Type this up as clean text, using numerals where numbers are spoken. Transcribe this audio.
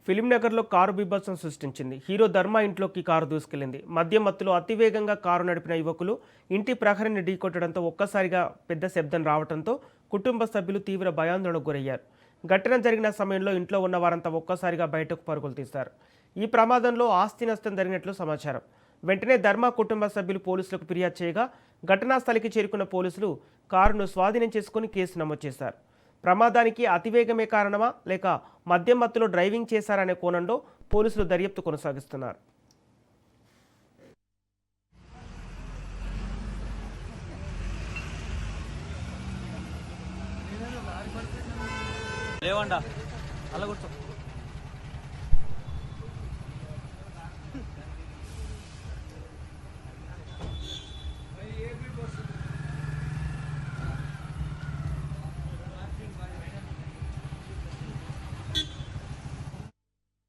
ఫిలింనగర్లో car బీభత్సం సృష్టించింది. Hero ధర్మ ఇంట్లోకి కారు దూసుకెళ్లింది. మద్యం మత్తులో అతివేగంగా కారు నడిపిన యువకులు ఇంటి ప్రహరిని ఢీకొట్టడంతో ఒక్కసారిగా పెద్ద శబ్దం రావడంతో కుటుంబ సభ్యులు తీవ్ర భయాందోళనకు గురయ్యారు. ఘటన జరిగిన సమయంలో ఇంట్లో ఉన్న వారంతా ఒక్కసారిగా బయటకు పరుగులు తీశారు. ఈ ప్రమాదంలో ఆస్తి నష్టం జరిగినట్లు సమాచారం. వెంటనే ధర్మ కుటుంబ సభ్యులు పోలీసులకు ఫిర్యాదు చేయగా ఘటనా స్థలికి చేరుకున్న పోలీసులు కారును స్వాధీనం చేసుకుని కేసు నమోదు చేశారు. ప్రమాదానికి అతివేగమే కారణమా లేక మద్యం మత్తులో డ్రైవింగ్ చేశారనే కోణంలో పోలీసులు దర్యాప్తు కొనసాగిస్తున్నారు. లేవండా అలా కూర్చో.